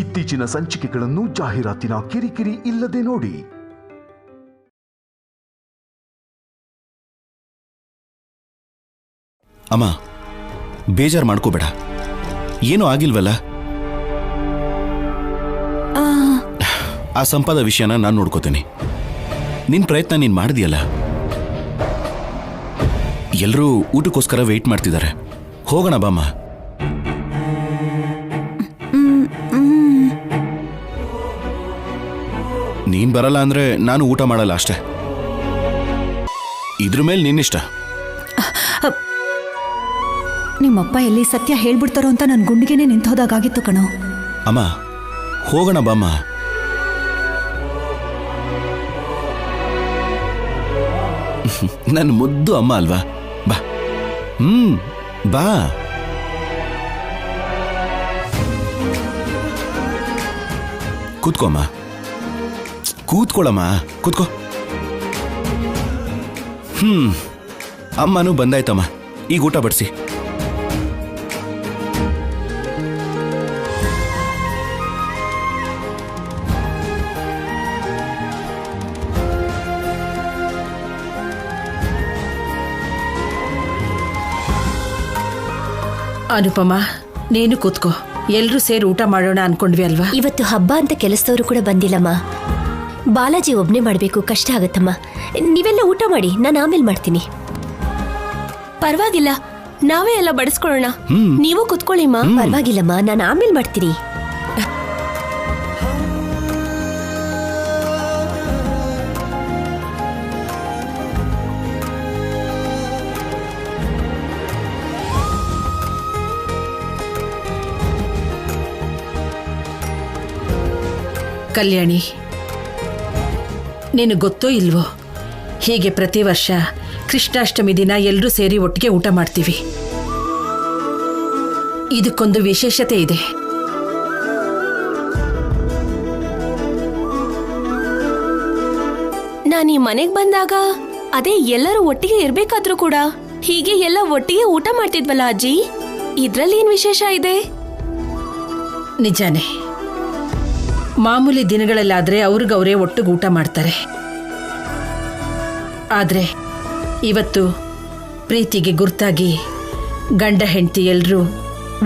ಇತ್ತೀಚಿನ ಸಂಚಿಕೆಗಳನ್ನು ಜಾಹೀರಾತಿನ ಕಿರಿಕಿರಿ ಇಲ್ಲದೆ ನೋಡಿ. ಅಮ್ಮ, ಬೇಜಾರು ಮಾಡ್ಕೋಬೇಡ. ಏನೂ ಆಗಿಲ್ವಲ್ಲ? ಆ ಸಂಪಾದ ವಿಷಯನ ನಾನು ನೋಡ್ಕೋತೀನಿ. ನಿನ್ ಪ್ರಯತ್ನ ನೀನ್ ಮಾಡಿದ್ಯಲ್ಲ. ಎಲ್ಲರೂ ಊಟಕ್ಕೋಸ್ಕರ ವೆಯ್ಟ್ ಮಾಡ್ತಿದ್ದಾರೆ. ಹೋಗೋಣ ಬಾಮ್ಮ. ನೀನ್ ಬರಲ್ಲ ಅಂದ್ರೆ ನಾನು ಊಟ ಮಾಡಲ್ಲ ಅಷ್ಟೇ. ಇದ್ರ ಮೇಲೆ ನಿನ್ನಿಷ್ಟ. ನಿಮ್ಮಪ್ಪ ಎಲ್ಲಿ ಸತ್ಯ ಹೇಳ್ಬಿಡ್ತಾರೋ ಅಂತ ನನ್ನ ಗುಂಡಿಗೆನೆ ನಿಂತೋದಾಗಿತ್ತು ಕಣೋ. ಅಮ್ಮ, ಹೋಗೋಣ ಬಾಮ್ಮ. ನನ್ನ ಮುದ್ದು ಅಮ್ಮ ಅಲ್ವಾ? ಬಾ. ಬಾ. ಕೂತ್ಕೊಮ್ಮ. ಕೂತ್ಕೊಳ್ಳಮ್ಮ, ಕೂತ್ಕೋ. ಅಮ್ಮನೂ ಬಂದಾಯ್ತಮ್ಮ. ಈಗ ಊಟ ಬಡಿಸಿ. ಅನುಪಮ, ನೀನು ಕೂತ್ಕೋ. ಎಲ್ರೂ ಸೇರಿ ಊಟ ಮಾಡೋಣ ಅನ್ಕೊಂಡ್ವಿ ಅಲ್ವಾ? ಇವತ್ತು ಹಬ್ಬ ಅಂತ ಕೆಲಸದವರು ಕೂಡ ಬಂದಿಲ್ಲಮ್ಮ. ಬಾಲಾಜಿ ಒಬ್ನೇ ಮಾಡ್ಬೇಕು, ಕಷ್ಟ ಆಗತ್ತಮ್ಮ. ನೀವೆಲ್ಲ ಊಟ ಮಾಡಿ, ನಾನು ಆಮೇಲೆ ಮಾಡ್ತೀನಿ. ಪರವಾಗಿಲ್ಲ, ನಾವೇ ಎಲ್ಲ ಬಡಿಸ್ಕೊಳ್ಳೋಣ. ನೀವು ಕೂತ್ಕೊಳ್ಳಿಮ್ಮ. ಪರವಾಗಿಲ್ಲಮ್ಮ, ನಾನು ಆಮೇಲೆ ಮಾಡ್ತೀನಿ. ಕಲ್ಯಾಣಿ, ನಿನಗೆ ಗೊತ್ತೋ ಇಲ್ವೋ, ಹೀಗೆ ಪ್ರತಿ ವರ್ಷ ಕೃಷ್ಣಾಷ್ಟಮಿ ದಿನ ಎಲ್ಲರೂ ಸೇರಿ ಒಟ್ಟಿಗೆ ಊಟ ಮಾಡ್ತೀವಿ. ಇದಕ್ಕೊಂದು ವಿಶೇಷತೆ ಇದೆ. ನಾನು ಈ ಮನೆಗೆ ಬಂದಾಗ ಅದೇ ಎಲ್ಲರೂ ಒಟ್ಟಿಗೆ ಇರ್ಬೇಕಾದ್ರೂ ಕೂಡ ಹೀಗೆ ಎಲ್ಲ ಒಟ್ಟಿಗೆ ಊಟ ಮಾಡ್ತಿದ್ವಲ್ಲ ಅಜ್ಜಿ, ಇದ್ರಲ್ಲಿ ಏನ್ ವಿಶೇಷ ಇದೆ? ನಿಜಾನೇ. ಮಾಮೂಲಿ ದಿನಗಳಲ್ಲಾದ್ರೆ ಅವ್ರಿಗವರೇ ಒಟ್ಟಿಗೆ ಊಟ ಮಾಡ್ತಾರೆ. ಆದ್ರೆ ಇವತ್ತು ಪ್ರೀತಿಗೆ ಗುರ್ತಾಗಿ ಗಂಡ ಹೆಂಡತಿ ಎಲ್ಲರೂ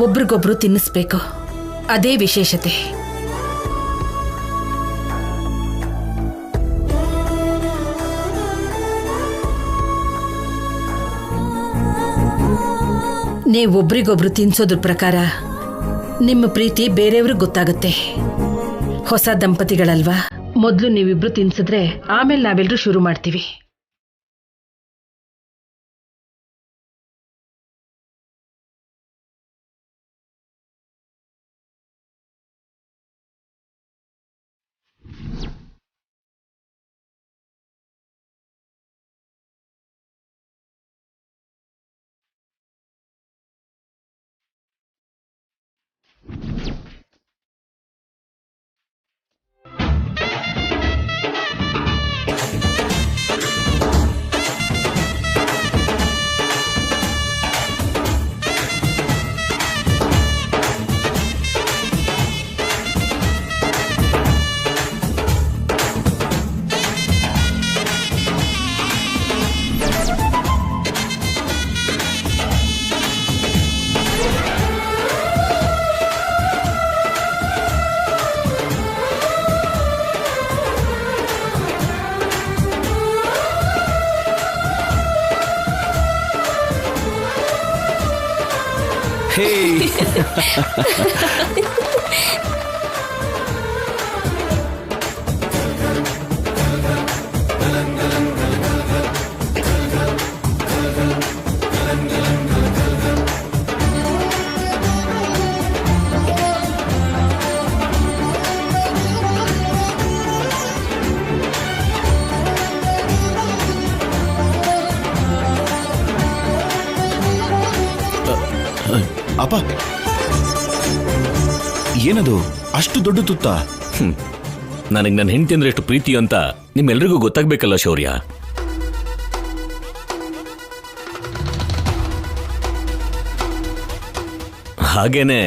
ಒಬ್ರಿಗೊಬ್ರು ತಿನ್ನಿಸ್ಬೇಕು. ಅದೇ ವಿಶೇಷತೆ. ನೀವೊಬ್ರಿಗೊಬ್ರು ತಿನ್ಸೋದ್ರ ಪ್ರಕಾರ ನಿಮ್ಮ ಪ್ರೀತಿ ಬೇರೆಯವ್ರಿಗೆ ಗೊತ್ತಾಗುತ್ತೆ. ಹೊಸ ದಂಪತಿಗಳಲ್ವಾ, ಮೊದಲು ನೀವಿಬ್ರು ತಿನ್ಸಿದ್ರೆ ಆಮೇಲೆ ನಾವೆಲ್ಲರೂ ಶುರು ಮಾಡ್ತೀವಿ. ಅಪ್ಪ, ಏನದು ಅಷ್ಟು ದೊಡ್ಡ ತುತ್ತ? ನನಗೆ ನನ್ನ ಹೆಂಡತಿ ಅಂದ್ರೆ ಎಷ್ಟು ಪ್ರೀತಿ ಅಂತ ನಿಮ್ಮೆಲ್ರಿಗೂ ಗೊತ್ತಾಗ್ಬೇಕಲ್ಲ ಶೌರ್ಯ. ಹಾಗೇನೆ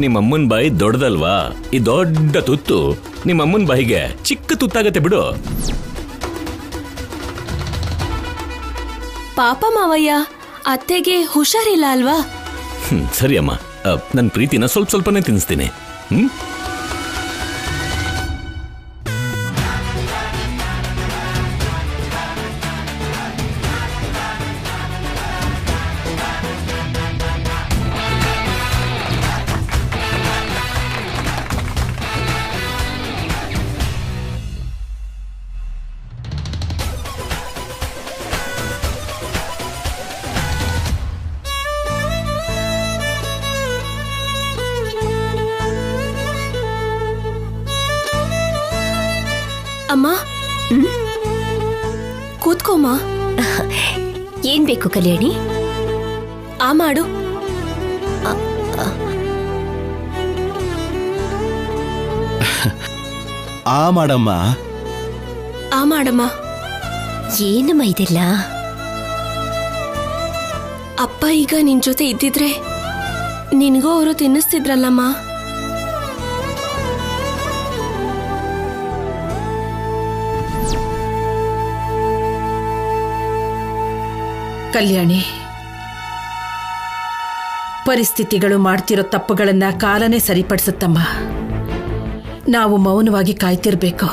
ನಿಮ್ಮಮ್ಮನ ಬಾಯಿ ದೊಡ್ಡದಲ್ವಾ? ಈ ದೊಡ್ಡ ತುತ್ತು ನಿಮ್ಮಮ್ಮನ ಬಾಯಿಗೆ ಚಿಕ್ಕ ತುತ್ತಾಗತ್ತೆ ಬಿಡು. ಪಾಪ ಮಾವಯ್ಯ, ಅತ್ತೆಗೆ ಹುಷಾರಿಲ್ಲ ಅಲ್ವಾ? ಸರಿ ಅಮ್ಮ, ನನ್ನ ಪ್ರೀತಿನ ಸ್ವಲ್ಪ ಸ್ವಲ್ಪನೇ ತಿನ್ನಿಸ್ತೀನಿ. ಅಮ್ಮ, ಕೂತ್ಕೋಮ್ಮ. ಏನ್ ಬೇಕು ಕಲ್ಯಾಣಿ? ಆ ಮಾಡು. ಆ ಮಾಡಮ್ಮ. ಆ ಮಾಡಮ್ಮ. ಏನಮ್ಮ ಇದೆಲ್ಲ? ಅಪ್ಪ ಈಗ ನಿನ್ ಜೊತೆ ಇದ್ದಿದ್ರೆ ನಿನ್ಗೂ ಅವರು ತಿನ್ನಿಸ್ತಿದ್ರಲ್ಲಮ್ಮ. ಕಲ್ಯಾಣಿ, ಪರಿಸ್ಥಿತಿಗಳು ಮಾಡ್ತಿರೋ ತಪ್ಪುಗಳನ್ನ ಕಾಲನೇ ಸರಿಪಡಿಸುತ್ತಮ್ಮ. ನಾವು ಮೌನವಾಗಿ ಕಾಯ್ತಿರ್ಬೇಕು.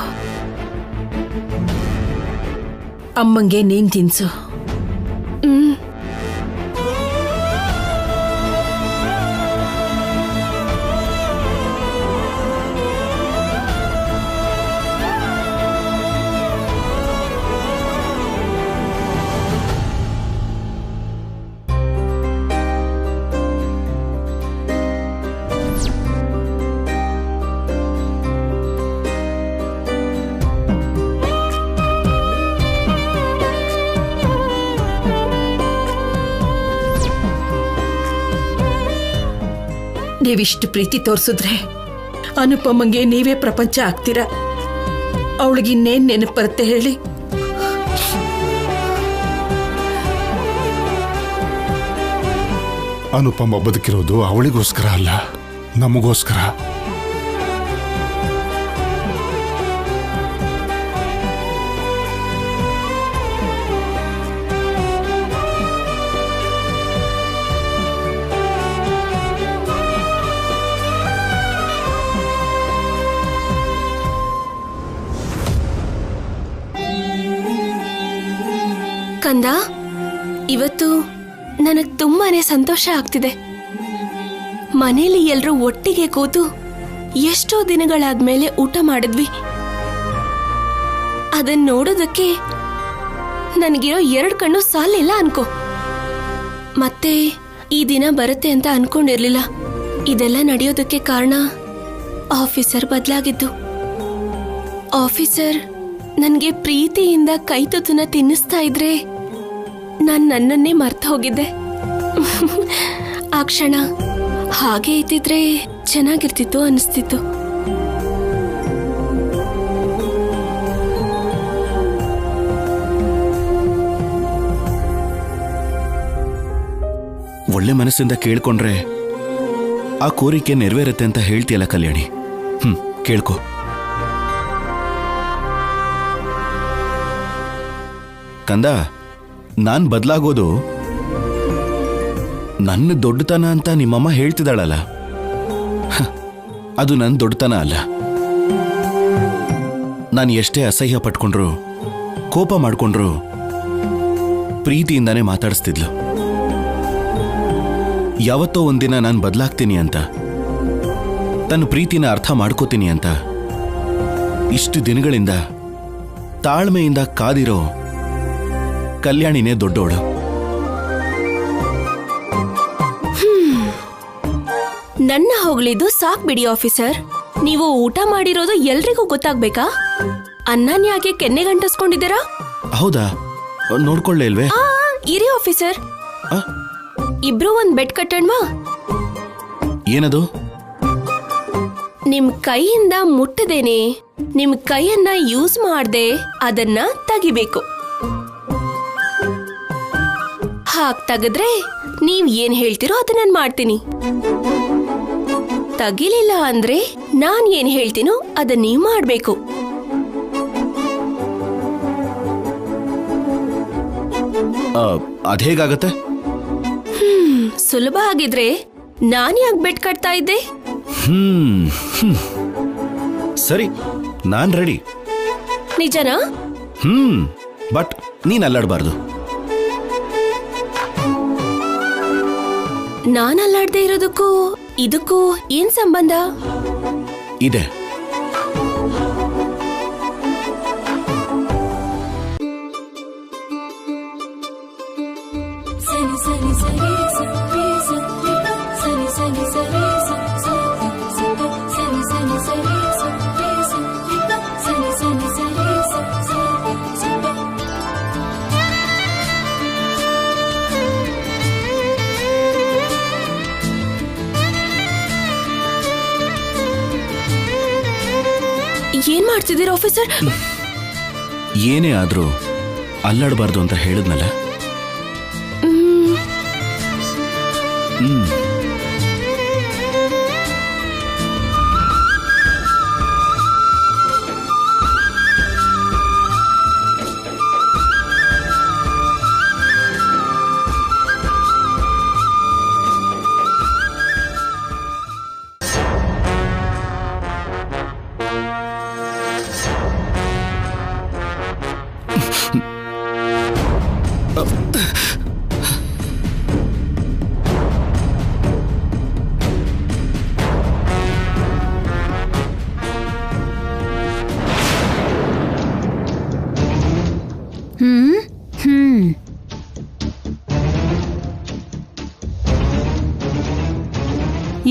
ಅಮ್ಮಂಗೆ ನೀನ್ ತಿನ್ಸು. ನೀವಿಷ್ಟು ಪ್ರೀತಿ ತೋರಿಸಿದ್ರೆ ಅನುಪಮಂಗೆ ನೀವೇ ಪ್ರಪಂಚ ಆಗ್ತೀರಾ. ಅವಳಿಗಿನ್ನೇನ್ ನೆನಪು ಬರುತ್ತೆ ಹೇಳಿ? ಅನುಪಮ ಬದುಕಿರೋದು ಅವಳಿಗೋಸ್ಕರ ಅಲ್ಲ, ನಮಗೋಸ್ಕರ. ಕಂದ, ಇವತ್ತು ನನಗ್ ತುಂಬಾನೇ ಸಂತೋಷ ಆಗ್ತಿದೆ. ಮನೇಲಿ ಎಲ್ರೂ ಒಟ್ಟಿಗೆ ಕೂತು ಎಷ್ಟೋ ದಿನಗಳಾದ್ಮೇಲೆ ಊಟ ಮಾಡಿದ್ವಿ. ಅದನ್ನ ನೋಡೋದಕ್ಕೆ ನನಗಿರೋ 2 ಕಣ್ಣು ಸಾಲಿಲ್ಲ ಅನ್ಕೋ. ಮತ್ತೆ ಈ ದಿನ ಬರುತ್ತೆ ಅಂತ ಅನ್ಕೊಂಡಿರ್ಲಿಲ್ಲ. ಇದೆಲ್ಲ ನಡೆಯೋದಕ್ಕೆ ಕಾರಣ ಆಫೀಸರ್ ಬದಲಾಗಿದ್ದು. ಆಫೀಸರ್ ನನಗೆ ಪ್ರೀತಿಯಿಂದ ಕೈತುತ್ತನ್ನ ತಿನ್ನಿಸ್ತಾ ಇದ್ರೆ ನಾನು ನನ್ನನ್ನೇ ಮರ್ತು ಹೋಗಿದ್ದೆ. ಆ ಕ್ಷಣ ಹಾಗೆ ಇದ್ದಿದ್ರೆ ಚೆನ್ನಾಗಿರ್ತಿತ್ತು ಅನಿಸ್ತಿತ್ತು. ಒಳ್ಳೆ ಮನಸ್ಸಿಂದ ಕೇಳ್ಕೊಂಡ್ರೆ ಆ ಕೋರಿಕೆ ನೆರವೇರುತ್ತೆ ಅಂತ ಹೇಳ್ತೀಯಲ್ಲ ಕಲ್ಯಾಣಿ. ಕೇಳ್ಕೊ. ಕಂದ, ನಾನ್ ಬದಲಾಗೋದು ನನ್ನ ದೊಡ್ಡತನ ಅಂತ ನಿಮ್ಮಮ್ಮ ಹೇಳ್ತಿದ್ದಾಳಲ್ಲ, ಅದು ನನ್ನ ದೊಡ್ಡತನ ಅಲ್ಲ. ನಾನು ಎಷ್ಟೇ ಅಸಹ್ಯ ಪಟ್ಕೊಂಡ್ರು, ಕೋಪ ಮಾಡ್ಕೊಂಡ್ರು ಪ್ರೀತಿಯಿಂದಾನೇ ಮಾತಾಡಿಸ್ತಿದ್ಲು. ಯಾವತ್ತೋ ಒಂದಿನ ನಾನು ಬದಲಾಗ್ತೀನಿ ಅಂತ, ತನ್ನ ಪ್ರೀತಿನ ಅರ್ಥ ಮಾಡ್ಕೋತೀನಿ ಅಂತ ಇಷ್ಟು ದಿನಗಳಿಂದ ತಾಳ್ಮೆಯಿಂದ ಕಾದಿರೋ ಕಲ್ಯಾಣಿನೇ ದೊಡ್ಡೋಳು. ನನ್ನ ಹೊಗಳಿದ್ದು ಸಾಕ್ ಬಿಡಿ ಆಫೀಸರ್. ನೀವು ಊಟ ಮಾಡಿರೋದು ಎಲ್ರಿಗೂ ಗೊತ್ತಾಗ್ಬೇಕಾ? ಅನ್ನನ್ ಯಾಕೆ ಕೆನ್ನೆಗಂಟಿಸ್ಕೊಂಡಿದ್ದೀರಾ? ಹೌದಾ, ನೋಡ್ಕೊಳ್ಳೇ ಇಲ್ವೇ? ಇರಿ ಆಫೀಸರ್, ಇಬ್ರು ಒಂದ್ ಬೆಟ್ ಕಟ್ಟಣ್ವಾ? ಏನದು? ನಿಮ್ ಕೈಯಿಂದ ಮುಟ್ಟದೇನೆ ನಿಮ್ ಕೈಯನ್ನ ಯೂಸ್ ಮಾಡ್ದೆ ಅದನ್ನ ತೆಗಿಬೇಕು. ಹಾಗ್ ತೆಗೆದ್ರೆ ನೀವ್ ಏನ್ ಹೇಳ್ತೀರೋ ಅದನ್ನ ನಾನು ಮಾಡ್ತೀನಿ. ತಗಿಲಿಲ್ಲ ಅಂದ್ರೆ ನಾನ್ ಏನ್ ಹೇಳ್ತೀನೋ ಅದನ್ನ ನೀವ್ ಮಾಡ್ಬೇಕು. ಅದೇಗಾಗತ್ತೆ? ಸುಲಭ ಆಗಿದ್ರೆ ನಾನ್ ಯಾಕೆ ಬೆಟ್ ಕಟ್ತಾ ಇದ್ದೆ? ಸರಿ, ನಾನ್ ರೆಡಿ. ನಿಜನಾ? ಬಟ್ ನೀನ್ ಅಲ್ಲಾಡಬಾರ್ದು. ನಾನ್ ಅಲ್ಲಾಡ್ದೆ ಇರೋದಕ್ಕೂ ಇದಕ್ಕೂ ಏನ್ ಸಂಬಂಧ ಇದೆ? ಏನ್ ಮಾಡ್ತಿದ್ದೀರ ಆಫೀಸರ್? ಏನೇ ಆದ್ರೂ ಅಲ್ಲಾಡಬಾರ್ದು ಅಂತ ಹೇಳಿದ್ನಲ್ಲ.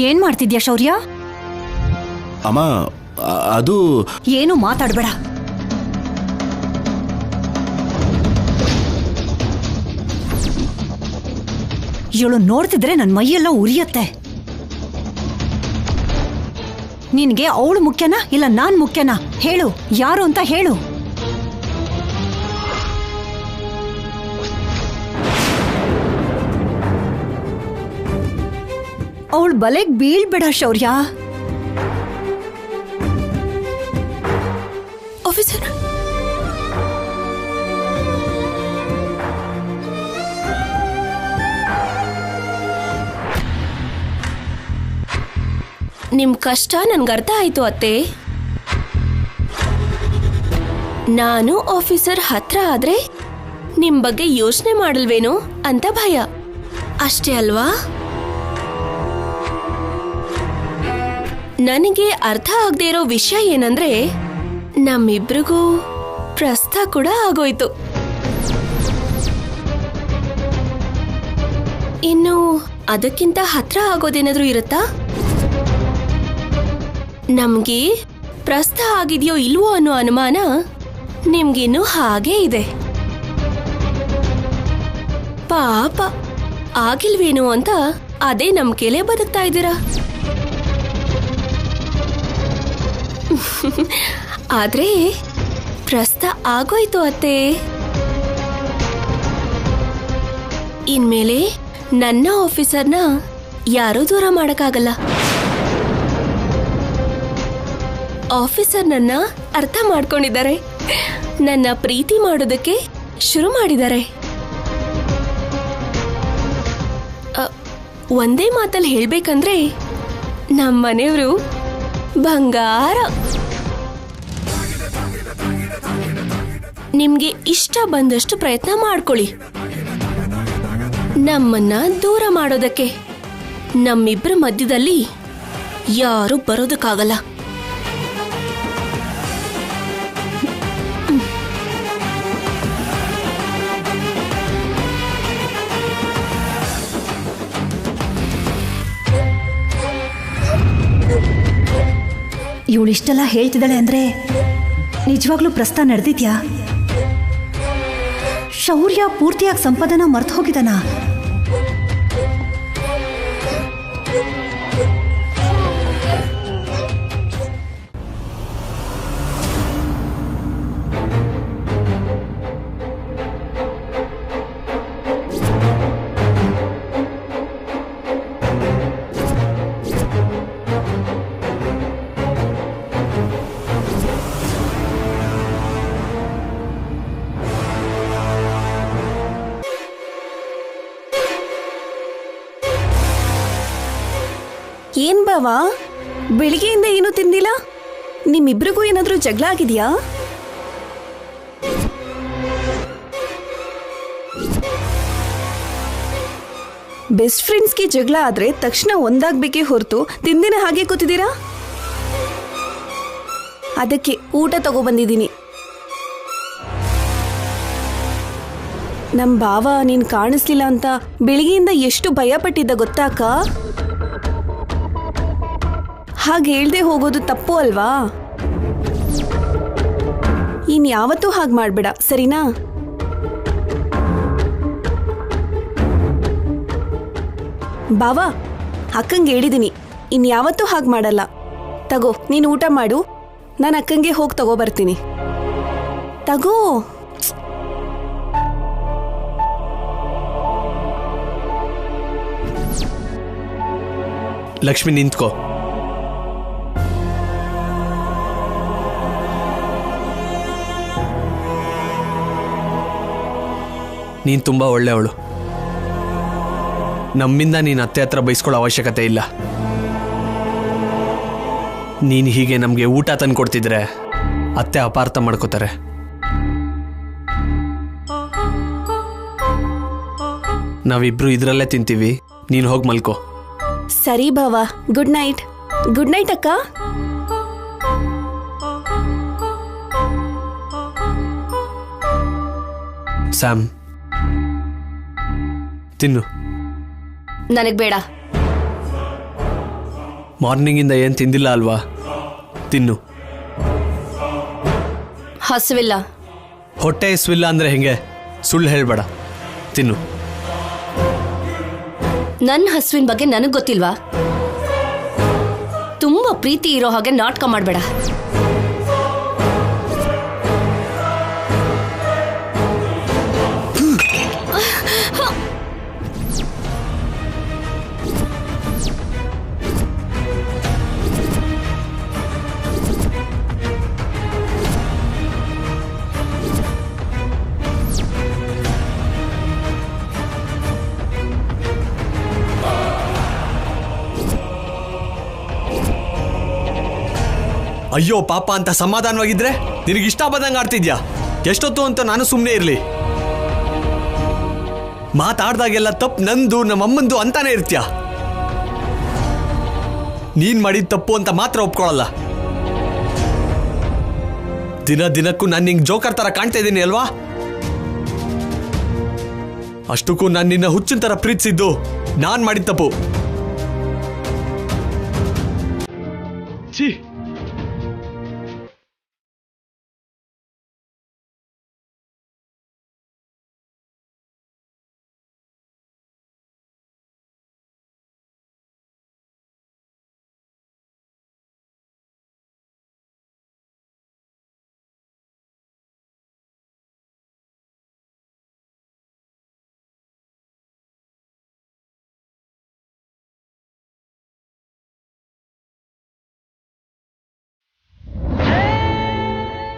ಏನ್ ಮಾಡ್ತಿದ್ಯಾ ಶೌರ್ಯ? ಅಮ್ಮ, ಅದು ಏನು ಮಾತಾಡ್ಬೇಡ. ಇವಳು ನೋಡ್ತಿದ್ರೆ ನನ್ ಮೈಯೆಲ್ಲ ಉರಿಯತ್ತೆ. ನಿನ್ಗೆ ಅವಳು ಮುಖ್ಯನಾ ಇಲ್ಲ ನಾನ್ ಮುಖ್ಯನಾ? ಹೇಳು, ಯಾರು ಅಂತ ಹೇಳು. ಅವಳು ಬಲೆಗ್ ಬೀಳ್ಬೇಡ ಶೌರ್ಯ. ಆಫೀಸರ್, ನಿಮ್ ಕಷ್ಟ ನನ್ಗರ್ಥ ಆಯ್ತು ಅತ್ತೆ. ನಾನು ಆಫೀಸರ್ ಹತ್ರ ಆದ್ರೆ ನಿಮ್ ಬಗ್ಗೆ ಯೋಚನೆ ಮಾಡಲ್ವೇನೋ ಅಂತ ಭಯ ಅಷ್ಟೇ ಅಲ್ವಾ? ನನಗೆ ಅರ್ಥ ಆಗದೆ ಇರೋ ವಿಷಯ ಏನಂದ್ರೆ ನಮ್ಮಿಬ್ರಿಗೂ ಪ್ರಸ್ತಾವ ಕೂಡ ಆಗೋಯ್ತು. ಇನ್ನು ಅದಕ್ಕಿಂತ ಹತ್ರ ಆಗೋದೇನಾದ್ರೂ ಇರುತ್ತಾ? ನಮ್ಗೆ ಪ್ರಸ್ತಾವ ಆಗಿದೆಯೋ ಇಲ್ವೋ ಅನ್ನೋ ಅನುಮಾನ ನಿಮ್ಗಿನ್ನೂ ಹಾಗೇ ಇದೆ. ಪಾಪ ಆಗಿಲ್ವೇನೋ ಅಂತ ಅದೇ ನಂಬಿಕೆಲೇ ಬದುಕ್ತಾ ಇದ್ದೀರಾ. ಆದ್ರೆ ಪ್ರಸ್ತಾವ ಆಗೋಯ್ತು ಅತ್ತೆ. ಇನ್ಮೇಲೆ ನನ್ನ ಆಫೀಸರ್ನ ಯಾರೂ ದೂರ ಮಾಡಕ್ಕಾಗಲ್ಲ. ಆಫೀಸರ್ ನನ್ನ ಅರ್ಥ ಮಾಡ್ಕೊಂಡಿದ್ದಾರೆ, ನನ್ನ ಪ್ರೀತಿ ಮಾಡೋದಕ್ಕೆ ಶುರು ಮಾಡಿದ್ದಾರೆ. ಒಂದೇ ಮಾತಲ್ಲಿ ಹೇಳ್ಬೇಕಂದ್ರೆ ನಮ್ಮ ಮನೆಯವರು ಬಂಗಾರ. ನಿಮ್ಗೆ ಇಷ್ಟ ಬಂದಷ್ಟು ಪ್ರಯತ್ನ ಮಾಡ್ಕೊಳ್ಳಿ ನಮ್ಮನ್ನ ದೂರ ಮಾಡೋದಕ್ಕೆ. ನಮ್ಮಿಬ್ಬರ ಮಧ್ಯದಲ್ಲಿ ಯಾರು ಬರೋದಕ್ಕಾಗಲ್ಲ. ಇವಳು ಇಷ್ಟೆಲ್ಲ ಹೇಳ್ತಿದ್ದಾಳೆ ಅಂದ್ರೆ ನಿಜವಾಗ್ಲೂ ಪ್ರಸ್ತಾವ ನಡೆದಿದ್ಯಾ? ಶೌರ್ಯ ಪೂರ್ತಿಯಾಗಿ ಸಂಪಾದನ ಮರ್ತು ಹೋಗಿದಾನ? ಏನ್ ಬಾವಾ, ಬೆಳಿಗ್ಗೆಯಿಂದ ಏನು ತಿಂದಿಲ್ಲ? ನಿಮ್ಮಿಬ್ರಿಗೂ ಏನಾದ್ರೂ ಜಗಳ ಆಗಿದೆಯಾ? ಬೆಸ್ಟ್ ಫ್ರೆಂಡ್ಸ್ಗೆ ಜಗಳ ಆದ್ರೆ ತಕ್ಷಣ ಒಂದಾಗ್ಬೇಕೇ ಹೊರತು ತಿಂದಿನ ಹಾಗೆ ಕೂತಿದ್ದೀರಾ? ಅದಕ್ಕೆ ಊಟ ತಗೊಬಂದಿದ್ದೀನಿ. ನಮ್ ಬಾವ ನೀನ್ ಕಾಣಿಸ್ಲಿಲ್ಲ ಅಂತ ಬೆಳಿಗ್ಗೆಯಿಂದ ಎಷ್ಟು ಭಯ ಪಟ್ಟಿದ್ದ ಗೊತ್ತಾಕ? ಹಾಗೆ ಹೇಳ್ದೆ ಹೋಗೋದು ತಪ್ಪು ಅಲ್ವಾ? ಇನ್ಯಾವತ್ತೂ ಹಾಗೆ ಮಾಡ್ಬೇಡ, ಸರಿನಾ? ಬಾವಾ, ಅಕ್ಕಂಗೆ ಹೇಳಿದ್ದೀನಿ, ಇನ್ಯಾವತ್ತೂ ಹಾಗೆ ಮಾಡಲ್ಲ. ತಗೋ, ನೀನು ಊಟ ಮಾಡು, ನಾನು ಅಕ್ಕಂಗೆ ಹೋಗಿ ತಗೋಬರ್ತೀನಿ. ತಗೋ. ಲಕ್ಷ್ಮಿ, ನಿಂತ್ಕೋ. ನೀನು ತುಂಬ ಒಳ್ಳೆಯವಳು. ನಮ್ಮಿಂದ ನೀನು ಅತ್ತೆ ಹತ್ರ ಬೈಸ್ಕೊಳ್ಳೋ ಅವಶ್ಯಕತೆ ಇಲ್ಲ. ನೀನು ಹೀಗೆ ನಮಗೆ ಊಟ ತಂದು ಕೊಡ್ತಿದ್ರೆ ಅತ್ತೆ ಅಪಾರ್ಥ ಮಾಡ್ಕೋತಾರೆ. ನಾವಿಬ್ರು ಇದರಲ್ಲೇ ತಿಂತೀವಿ, ನೀನು ಹೋಗಿ ಮಲ್ಕೋ. ಸರಿ ಬಾವಾ, ಗುಡ್ ನೈಟ್. ಗುಡ್ ನೈಟ್ ಅಕ್ಕ. ಸ್ಯಾಮ್, ತಿನ್ನು. ನನಗೆ ಬೇಡ. ಮಾರ್ನಿಂಗಿಂದ ಏನು ತಿಂದಿಲ್ಲ ಅಲ್ವಾ? ತಿನ್ನು. ಹಸುವಿಲ್ಲ. ಹೊಟ್ಟೆ ಹಸುವಿಲ್ಲ ಅಂದರೆ ಹೆಂಗೆ? ಸುಳ್ಳು ಹೇಳಬೇಡ, ತಿನ್ನು. ನನ್ನ ಹಸುವಿನ ಬಗ್ಗೆ ನನಗೆ ಗೊತ್ತಿಲ್ವಾ? ತುಂಬ ಪ್ರೀತಿ ಇರೋ ಹಾಗೆ ನಾಟಕ ಮಾಡಬೇಡ. ಅಯ್ಯೋ ಪಾಪ ಅಂತ ಸಮಾಧಾನವಾಗಿದ್ರೆ ನಿನಗಿಷ್ಟ ಬಂದಂಗೆ ಆಡ್ತಿದ್ಯಾ? ಎಷ್ಟೊತ್ತು ಅಂತ ನಾನು ಸುಮ್ಮನೆ ಇರಲಿ? ಮಾತಾಡ್ದಾಗೆಲ್ಲ ತಪ್ಪು ನಂದು, ನಮ್ಮಮ್ಮಂದು ಅಂತಾನೆ ಇರ್ತೀಯ. ನೀನ್ ಮಾಡಿದ ತಪ್ಪು ಅಂತ ಮಾತ್ರ ಒಪ್ಕೊಳ್ಳಲ್ಲ. ದಿನಕ್ಕೂ ನಾನು ನಿಂಗೆ ಜೋಕರ್ ತರ ಕಾಣ್ತಾ ಇದ್ದೀನಿ ಅಲ್ವಾ? ಅಷ್ಟಕ್ಕೂ ನಾನು ನಿನ್ನ ಹುಚ್ಚಿನ ತರ ಪ್ರೀತಿಸಿದ್ದು ನಾನ್ ಮಾಡಿದ ತಪ್ಪು. ಛೀ,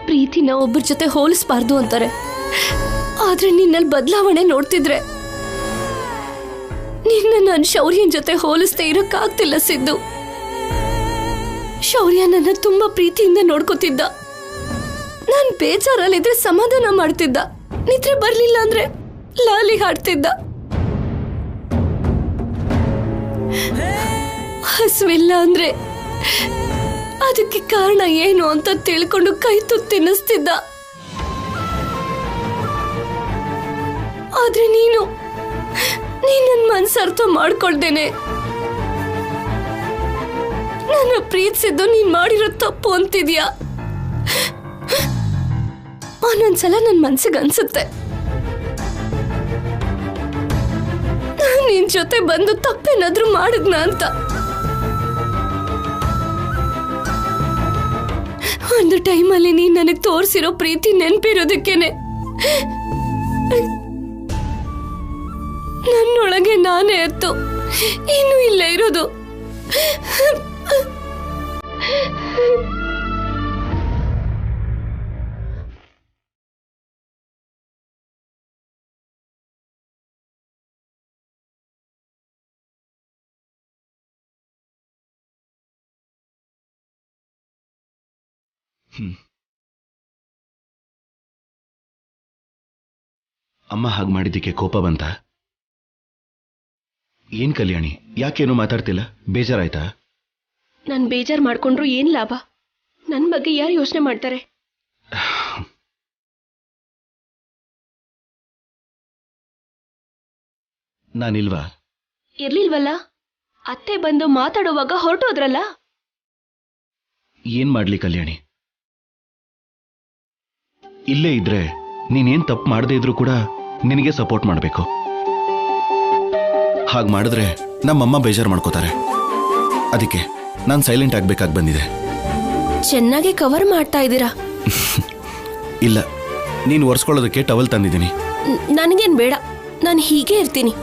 ಪ್ರೀತಿನ ಒಬ್ಬರ ಜೊತೆ ಹೋಲಿಸಬಾರ್ದು ಅಂತಾರೆ. ಆದ್ರೆ ನಿನ್ನಲ್ಲಿ ಬದಲಾವಣೆ ನೋಡ್ತಿದ್ರೆ ನಿನ್ನ ನಾನು ಶೌರ್ಯನ ಜೊತೆ ಹೋಲಿಸ್ತಾ ಇರಕ್ಕಾಗ್ತಿಲ್ಲ ಸಿದ್ದು. ಶೌರ್ಯ ನನ್ನ ತುಂಬಾ ಪ್ರೀತಿಯಿಂದ ನೋಡ್ಕೋತಿದ್ದ. ನಾನು ಬೇಜಾರಲ್ಲಿದ್ರೆ ಸಮಾಧಾನ ಮಾಡ್ತಿದ್ದ. ನಿದ್ರೆ ಬರ್ಲಿಲ್ಲ ಅಂದ್ರೆ ಲಾಲಿ ಹಾಡ್ತಿದ್ದ. ಹಸುವಿಲ್ಲ ಅಂದ್ರೆ ಅದಕ್ಕೆ ಕಾರಣ ಏನು ಅಂತ ತಿಳ್ಕೊಂಡು ಕೈ ತುತ್ತು ತಿನ್ನಿಸ್ತಿದ್ದ. ಆದ್ರೆ ನೀನು ನನ್ನ ಮನಸ್ಸು ಅರ್ಥ ಮಾಡ್ಕೊಳ್ದೇನೆ ನನ್ನ ಪ್ರೀತಿಸಿದ್ದು ನೀನ್ ಮಾಡಿರೋ ತಪ್ಪು ಅಂತಿದ್ಯಾ? ಒಂದೊಂದ್ಸಲ ನನ್ನ ಮನ್ಸಿಗೆ ಅನ್ಸುತ್ತೆ ನಿನ್ ಜೊತೆ ಬಂದು ತಪ್ಪೇನಾದ್ರೂ ಮಾಡಿದ್ನ ಅಂತ. ಒಂದು ಟೈಮಲ್ಲಿ ನೀನ್ ನನಗೆ ತೋರಿಸಿರೋ ಪ್ರೀತಿ ನೆನಪಿರೋದಕ್ಕೇನೆ ನನ್ನೊಳಗೆ ನಾನೇ ಎತ್ತು ಇನ್ನೂ ಇಲ್ಲೇ ಇರೋದು. ಅಮ್ಮ ಹಾಗೆ ಮಾಡಿದ್ದಕ್ಕೆ ಕೋಪ ಬಂತ? ಏನ್ ಕಲ್ಯಾಣಿ, ಯಾಕೇನು ಮಾತಾಡ್ತಿಲ್ಲ? ಬೇಜಾರಾಯ್ತಾ? ನಾನು ಬೇಜಾರು ಮಾಡ್ಕೊಂಡ್ರು ಏನ್ ಲಾಭ? ನನ್ನ ಬಗ್ಗೆ ಯಾರು ಯೋಚನೆ ಮಾಡ್ತಾರೆ? ನಾನಿಲ್ವಾ? ಇರ್ಲಿಲ್ವಲ್ಲ, ಅತ್ತೆ ಬಂದು ಮಾತಾಡುವಾಗ ಹೊರಟೋದ್ರಲ್ಲ. ಏನ್ ಮಾಡ್ಲಿ ಕಲ್ಯಾಣಿ, ಇಲ್ಲೇ ಇದ್ರೆ ನೀನೇನ್ ತಪ್ಪು ಮಾಡದೇ ಇದ್ರೂ ಕೂಡ ನಿನಗೆ ಸಪೋರ್ಟ್ ಮಾಡಬೇಕು. ಹಾಗೆ ಮಾಡಿದ್ರೆ ನಮ್ಮಮ್ಮ ಬೇಜಾರು ಮಾಡ್ಕೋತಾರೆ. ಅದಕ್ಕೆ ನಾನು ಸೈಲೆಂಟ್ ಆಗ್ಬೇಕಾಗಿ ಬಂದಿದೆ. ಚೆನ್ನಾಗಿ ಕವರ್ ಮಾಡ್ತಾ ಇದ್ದೀರಾ. ಇಲ್ಲ, ನೀನು ಒರೆಸ್ಕೊಳ್ಳೋದಕ್ಕೆ ಟವಲ್ ತಂದಿದ್ದೀನಿ. ನನಗೇನ್ ಬೇಡ, ನಾನು ಹೀಗೆ ಇರ್ತೀನಿ.